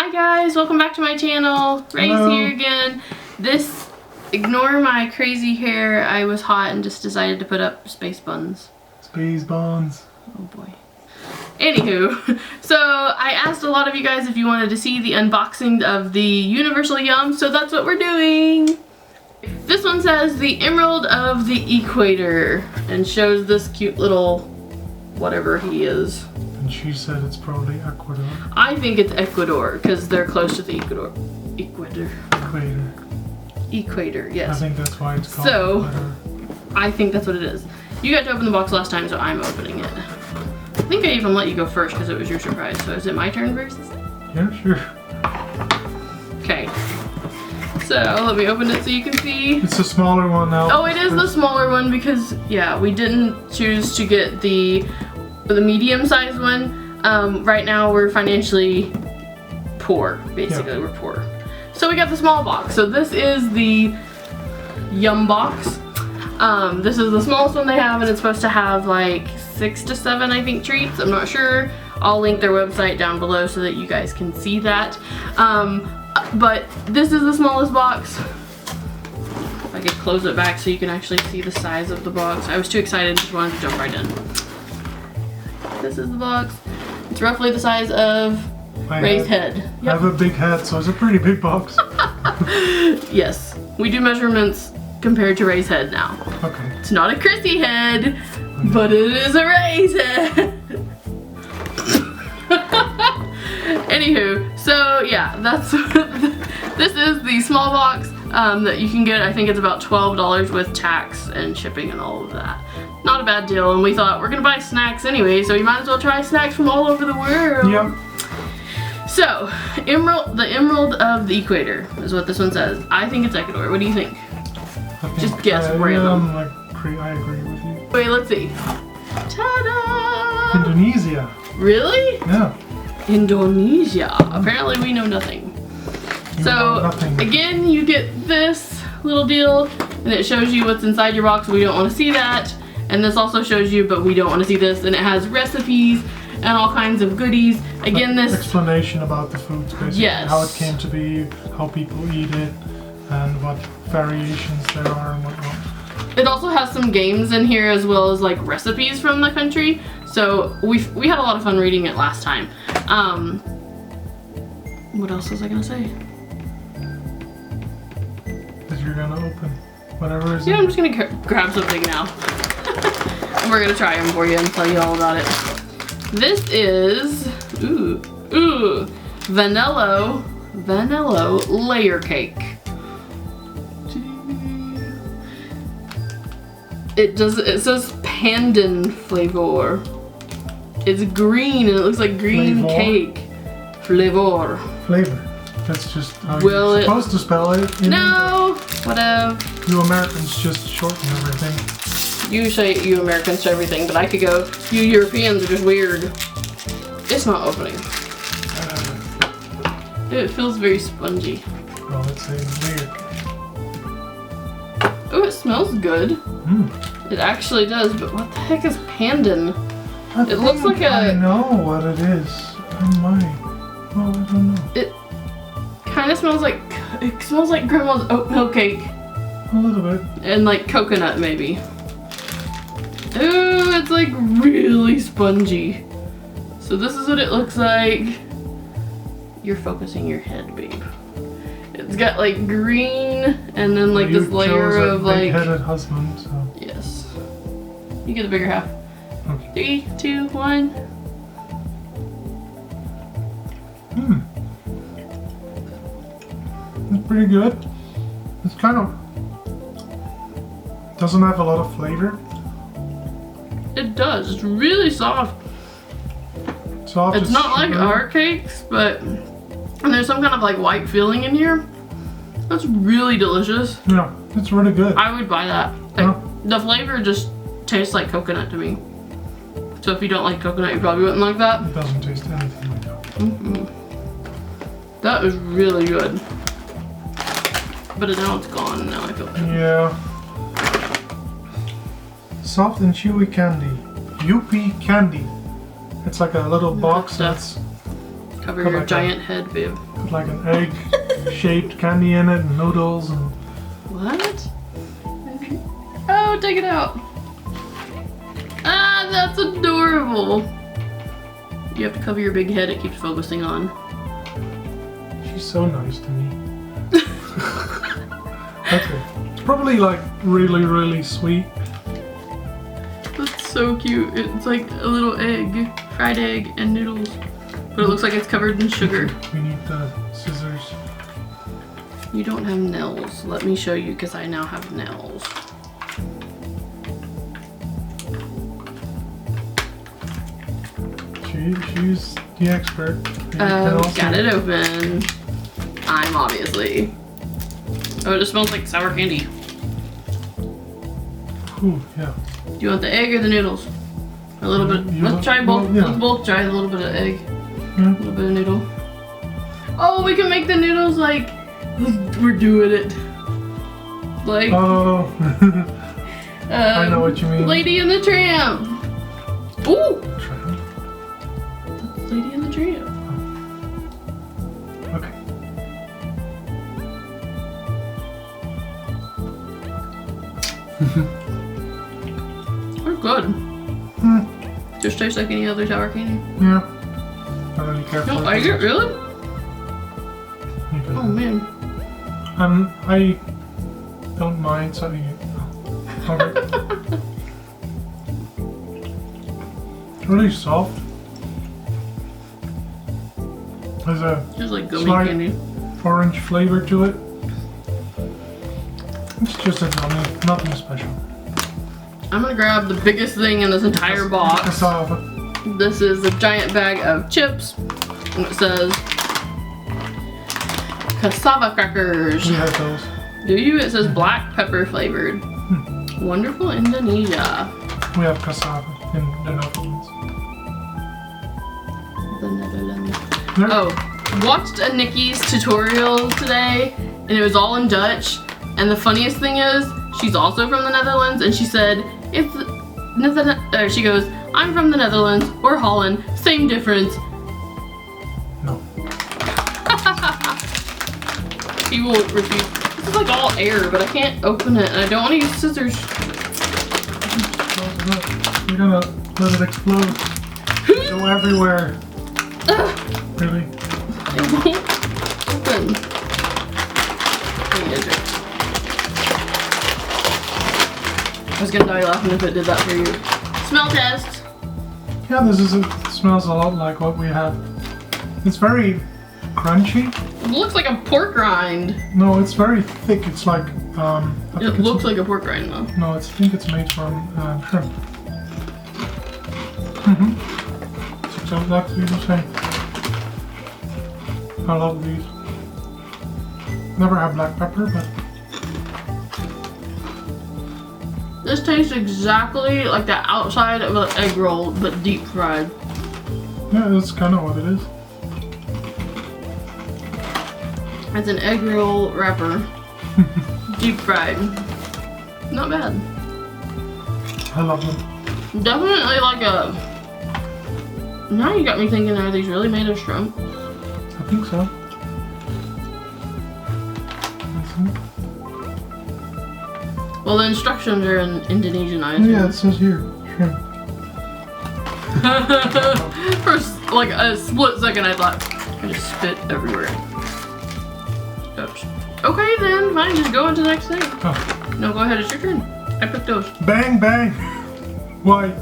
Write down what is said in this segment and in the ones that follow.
Hi guys, welcome back to my channel. Ray's here again. Ignore my crazy hair. I was hot and just decided to put up space buns. Space buns. Oh boy. Anywho, so I asked a lot of you guys if you wanted to see the unboxing of the Universal Yum, so that's what we're doing. This one says the Emerald of the Equator and shows this cute little whatever he is. And she said it's probably Ecuador. I think it's Ecuador because they're close to the Equator. Equator, yes. I think that's why it's called Equator. I think that's what it is. You got to open the box last time, so I'm opening it. I think I even let you go first because it was your surprise. So is it my turn versus? Yeah, sure. Okay. So let me open it so you can see. It's a smaller one now. Oh, it is the smaller one because, yeah, we didn't choose to get the medium-sized one. Right now we're financially poor, basically. Yeah. We're poor. So we got the small box. So this is the Yum box. This is the smallest one they have, and it's supposed to have like 6 to 7, I think, treats. I'm not sure. I'll link their website down below so that you guys can see that. But this is the smallest box. If I could close it back so you can actually see the size of the box. I was too excited, just wanted to jump right in. This is the box. It's roughly the size of Ray's head. Yep. I have a big head, so it's a pretty big box. Yes, we do measurements compared to Ray's head now. Okay. It's not a Chrissy head, but it is a Ray's head. Anywho, so yeah, that's this is the small box that you can get. I think it's about $12 with tax and shipping and all of that. Not a bad deal, and we thought we're gonna buy snacks anyway, so you might as well try snacks from all over the world. Yep. So, the Emerald of the Equator is what this one says. I think it's Ecuador. What do you think? Just guess random. I agree with you. Wait, let's see. Ta-da! Indonesia. Really? Yeah. Indonesia. Apparently we know nothing. Again, you get this little deal, and it shows you what's inside your box. We don't want to see that. And this also shows you, but we don't want to see this. And it has recipes and all kinds of goodies. Again, this explanation about the foods, basically. Yes. How it came to be, how people eat it, and what variations there are and whatnot. It also has some games in here as well as like recipes from the country. So we had a lot of fun reading it last time. What else was I gonna say? That you're gonna open whatever is. Yeah, I'm just gonna grab something now. And we're gonna try them for you and tell you all about it. This is vanilla layer cake. It says pandan flavor. It's green and it looks like green cake. Flavor. That's just how you're supposed to spell it. No, whatever. You Americans just shorten everything. You say you Americans to everything, but I could go, you Europeans are just weird. It's not opening. It feels very spongy. Well, let's say layer. Oh, it smells good. Mm. It actually does, but what the heck is pandan? It looks like I know what it is. Oh my. Well, I don't know. It kind of smells like, grandma's oatmeal cake. A little bit. And like coconut maybe. Ooh, it's like really spongy. So this is what it looks like. You're focusing your head, babe. It's got like green and then like this layer of like big-headed husband, so. Yes. You get the bigger half. Okay. 3, 2, 1. It's pretty good. It's kind of doesn't have a lot of flavor. It does. It's really soft. Soft. It's not like our cakes, but and there's some kind of like white filling in here. That's really delicious. Yeah, it's really good. I would buy that. The flavor just tastes like coconut to me. So if you don't like coconut, you probably wouldn't like that. It doesn't taste anything like that. Mm-hmm. That is really good. But now it's gone. Now I feel bad. Yeah. Soft and chewy candy. Yuppie candy. It's like a little box that's Cover Put your like giant head, babe. Put like an egg-shaped candy in it and noodles and... What? Oh, take it out. Ah, that's adorable. You have to cover your big head, it keeps focusing on. She's so nice to me. Okay. It's probably like really, really sweet. That's so cute. It's like a little egg, fried egg and noodles. But it looks like it's covered in sugar. We need the scissors. You don't have nails. Let me show you because I now have nails. She's the expert. Got it open. I'm obviously. Oh, it just smells like sour candy. Ooh, yeah. Do you want the egg or the noodles? A little bit. Let's try both. Well, yeah. Let's both try a little bit of egg. Yeah. A little bit of noodle. Oh, we can make the noodles like we're doing it. Like Oh. I know what you mean. Lady and the Tramp. Ooh. Tramp? That's Lady and the Tramp. Okay. They're good. Hmm. Just tastes like any other sour candy. Yeah. Not really careful. No, I get really. You can- Oh man. I don't mind something. Okay. Really soft. There's a Just like gummy slight candy. orange flavor to it. It's just a gummy, nothing special. I'm gonna grab the biggest thing in this entire box. Cassava. This is a giant bag of chips, and it says cassava crackers. We have those. Do you? It says black pepper flavored. Wonderful Indonesia. We have cassava in the Netherlands. The Netherlands. There- Oh, watched a Nikki's tutorial today, and it was all in Dutch. And the funniest thing is, she's also from the Netherlands, and she said, "It's she goes, I'm from the Netherlands or Holland, same difference." No. He will refuse. This is like all air, but I can't open it, and I don't want to use scissors. We're gonna let it explode. Go everywhere. Really? It won't open. I was gonna die laughing if it did that for you. Smell test. Yeah, smells a lot like what we have. It's very crunchy. It looks like a pork rind. No, it's very thick. It's like I think It it's- looks like a pork rind though. No, I think it's made from shrimp. Mm-hmm. It's exactly the same. I love these. Never had black pepper, but This tastes exactly like the outside of an egg roll, but deep fried. yeah, that's kind of what it is. It's an egg roll wrapper. Deep fried. Not bad. I love them. Definitely like a... Now you got me thinking, are these really made of shrimp? I think so. Well, the instructions are in Indonesian, I Oh, yeah, it assume. says here, shrimp. For like a split second, I thought I just spit everywhere. Oops. Okay, then fine. Just go into the next thing. Oh. No, go ahead. It's your turn. I picked those. Bang, bang. White.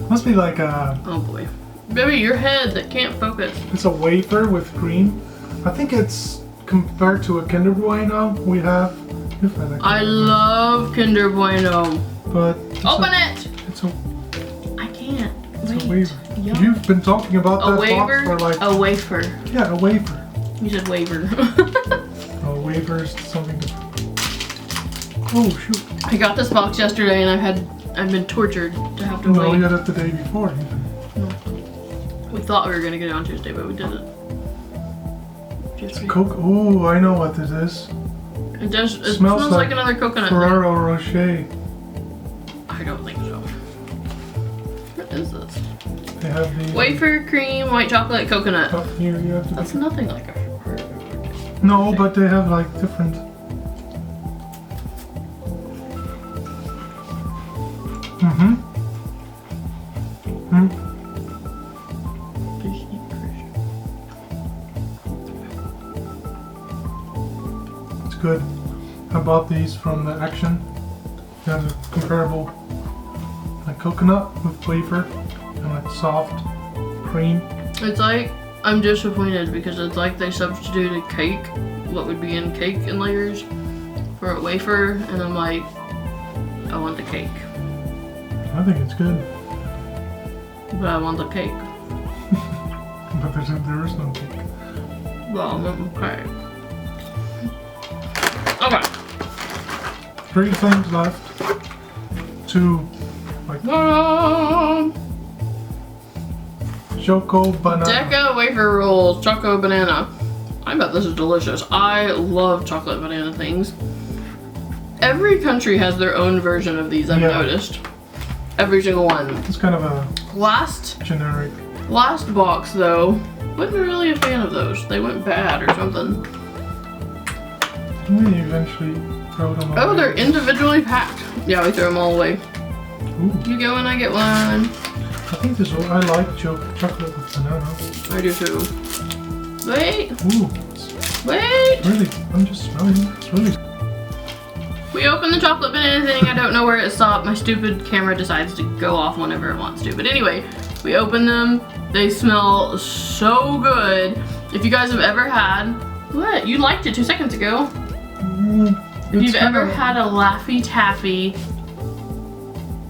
Must be like a. Oh boy, baby, your head that can't focus. It's a wafer with cream. I think it's compared to a Kinder Bueno we have. If I like I love Kinder Bueno. But Open it. It's a I can't. it's Wait. a wafer. Yup. You've been talking about A that box wafer. for like A wafer. yeah, a wafer. You said waver. A wafer is something different. Oh shoot! I got this box yesterday, and I've been tortured to have to No, wait. we had it the day before. Even. We thought we were gonna get it on Tuesday, but we didn't. Coke. Oh, I know what this is. It does. It smells like another coconut. Ferrero Rocher. I don't think so. What is this? They have the Wafer, cream, white chocolate, coconut. Oh, here you have the That's nothing like a. No, but they have like different. It's good. I bought these from the Action. They have a comparable like coconut with wafer and like soft cream. It's like, I'm disappointed because it's like they substituted cake, what would be in cake in layers, for a wafer, and I'm like, I want the cake. I think it's good. But I want the cake. But there is no cake. Well, okay. Okay. 3 things left. 2 like Choco banana. Deca wafer rolls, choco banana. I bet this is delicious. I love chocolate banana things. Every country has their own version of these, I've noticed. Every single one. It's kind of a generic. Last box though, wasn't really a fan of those. They went bad or something. We eventually throw them away. Oh, they're individually packed. Yeah, we threw them all away. Ooh. You get one, I get one. I think this. I like chocolate with banana. I do too. Wait. Ooh. Wait. Really, I'm just smelling it. It's really. We opened the chocolate banana thing. I don't know where it stopped. My stupid camera decides to go off whenever it wants to. But anyway, we opened them. They smell so good. If you guys have ever had, what? You liked it 2 seconds ago. If you've ever had a Laffy Taffy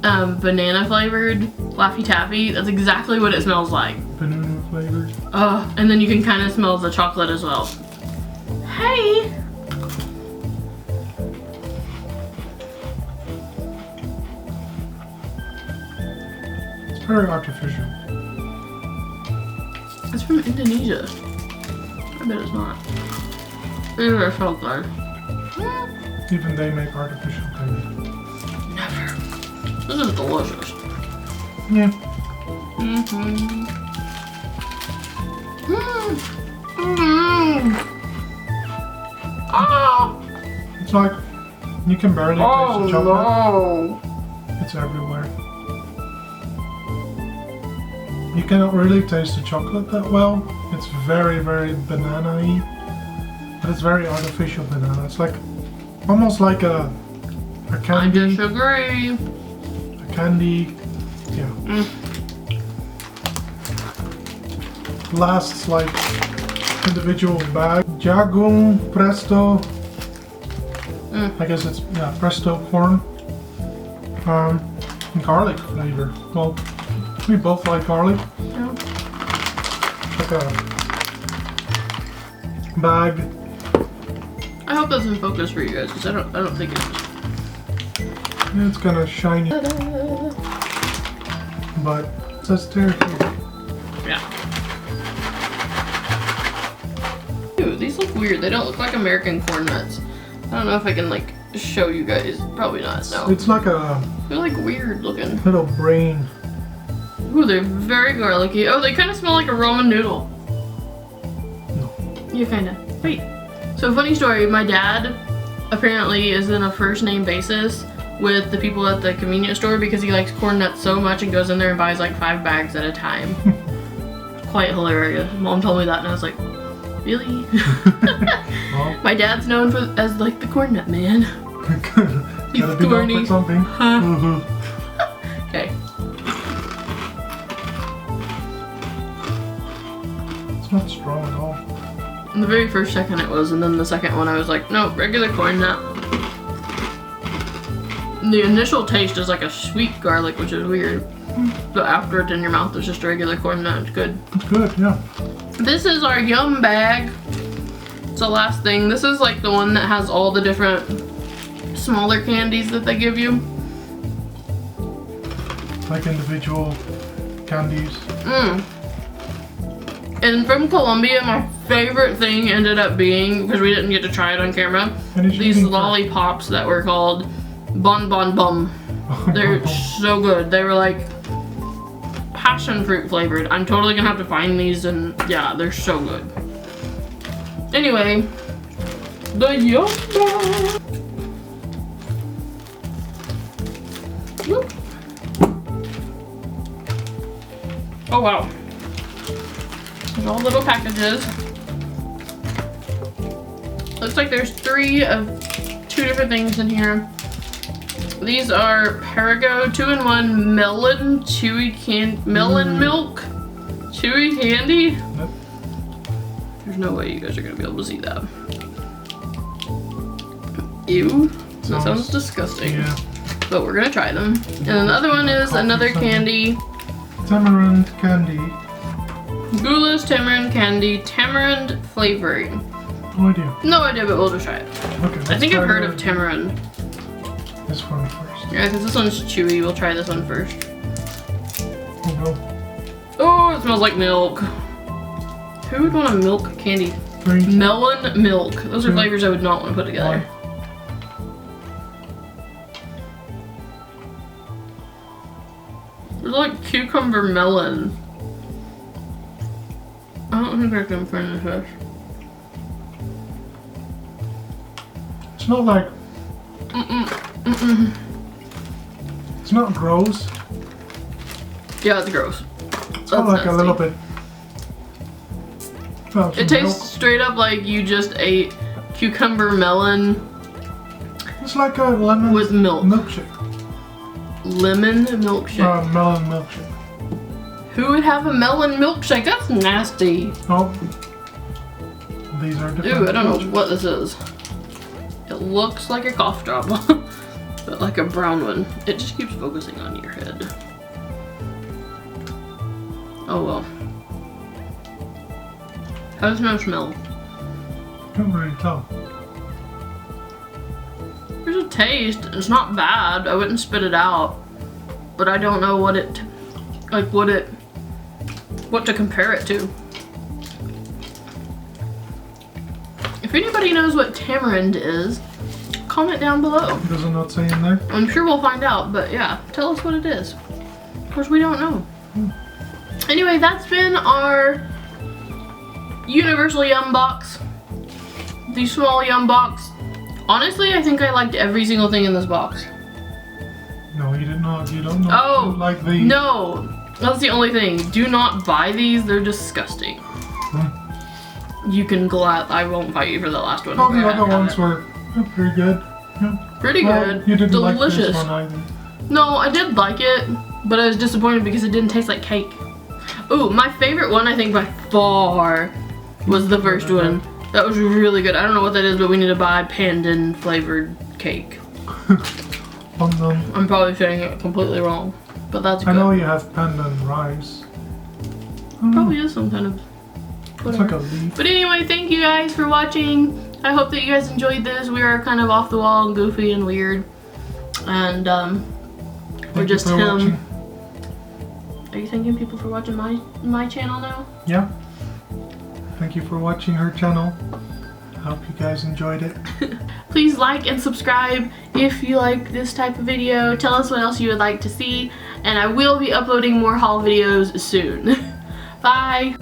banana flavored Laffy Taffy, that's exactly what it smells like. Banana flavored. And then you can kind of smell the chocolate as well. Hey! It's very artificial. It's from Indonesia. I bet it's not. These are so good. Even they make artificial things. Never. This is delicious. Yeah. It's like you can barely taste the chocolate. No. It's everywhere. You cannot really taste the chocolate that well. It's very, very banana-y. But it's very artificial banana. It's like almost like a candy. I disagree. A candy. Yeah. Lasts like individual bag. Jagung Presto. I guess it's Presto corn. Garlic flavor. Well, we both like garlic. Yeah. Like a bag. I hope that's in focus for you guys because I don't think it is. Yeah, it's kind of shiny, but it says territory. Yeah. Dude, these look weird. They don't look like American corn nuts. I don't know if I can like show you guys. Probably not. No. It's like a. They're like weird looking. Little brain. Ooh, they're very garlicky. Oh, they kind of smell like a ramen noodle. No. Yeah, kind of. Wait. So funny story. My dad apparently is in a first name basis with the people at the convenience store because he likes corn nuts so much and goes in there and buys like 5 bags at a time. Quite hilarious. Mom told me that and I was like, really? Well, my dad's known as like the corn nut man. gotta be known for something. Okay. It's not strong at all. In the very first second it was, and then the second one I was like, no, regular corn nut. The initial taste is like a sweet garlic, which is weird. But after it's in your mouth, it's just a regular corn nut. It's good. It's good, yeah. This is our yum bag. It's the last thing. This is like the one that has all the different smaller candies that they give you. Like individual candies. And from Colombia, my favorite thing ended up being, because we didn't get to try it on camera, these lollipops that were called Bon Bon Bum. They're so good. They were like passion fruit flavored. I'm totally gonna have to find these, and yeah, they're so good. Anyway, the Yum Bar. Whoop. Oh wow. There's all little packages. Looks like there's 2 different things in here. These are Perigo 2-in-1 melon melon milk chewy candy. Yep. There's no way you guys are gonna be able to see that. Ew. That sounds disgusting. Yeah. But we're gonna try them. And then the other one is another candy. Tamarind candy. Gula's tamarind candy, tamarind flavoring. No idea. No idea, but we'll just try it. Okay. I think I've heard of tamarind. This one first. Yeah, because this one's chewy. We'll try this one first. Oh no. Oh, it smells like milk. Who would want a milk candy? 3. Melon milk. Those are 2. flavors I would not want to put together. 1. It's like cucumber melon. I don't think I can finish this. It's not like. It's not gross. Yeah, it's gross. It's not like nasty. a little bit. Well, It tastes straight up like you just ate cucumber melon It's like a lemon with milk. milkshake. Lemon milkshake. Melon milkshake. Who would have a melon milkshake? That's nasty. Oh. These are different. Ew, I don't know what this is. It looks like a cough drop, but like a brown one. It just keeps focusing on your head. Oh well. How does it smell? Can't really tell. There's a taste. It's not bad. I wouldn't spit it out, but I don't know what it, like what to compare it to. If anybody knows what tamarind is, comment down below. Does it not say in there? I'm sure we'll find out, but yeah, tell us what it is. Of course, we don't know. Anyway, that's been our Universal Yum box. The small Yum box. Honestly, I think I liked every single thing in this box. No, you did not. You don't know. Oh, You like these. no. That's the only thing. Do not buy these. They're disgusting. You can I won't fight you for the last one. All the Yeah, other have ones it. were pretty good. Yeah. Pretty Well, good. You didn't Delicious. like this one either. No, I did like it, but I was disappointed because it didn't taste like cake. Ooh, my favorite one, I think by far, was the first one. That was really good. I don't know what that is, but we need to buy pandan flavored cake. I'm probably saying it completely wrong, but that's good. I know you have pandan rice. Probably is some kind of It's like a leaf. But anyway, thank you guys for watching. I hope that you guys enjoyed this. We are kind of off the wall and goofy and weird. And we're just him. Watching. Are you thanking people for watching my channel now? Yeah. Thank you for watching her channel. I hope you guys enjoyed it. Please like and subscribe if you like this type of video. Tell us what else you would like to see. And I will be uploading more haul videos soon. Bye!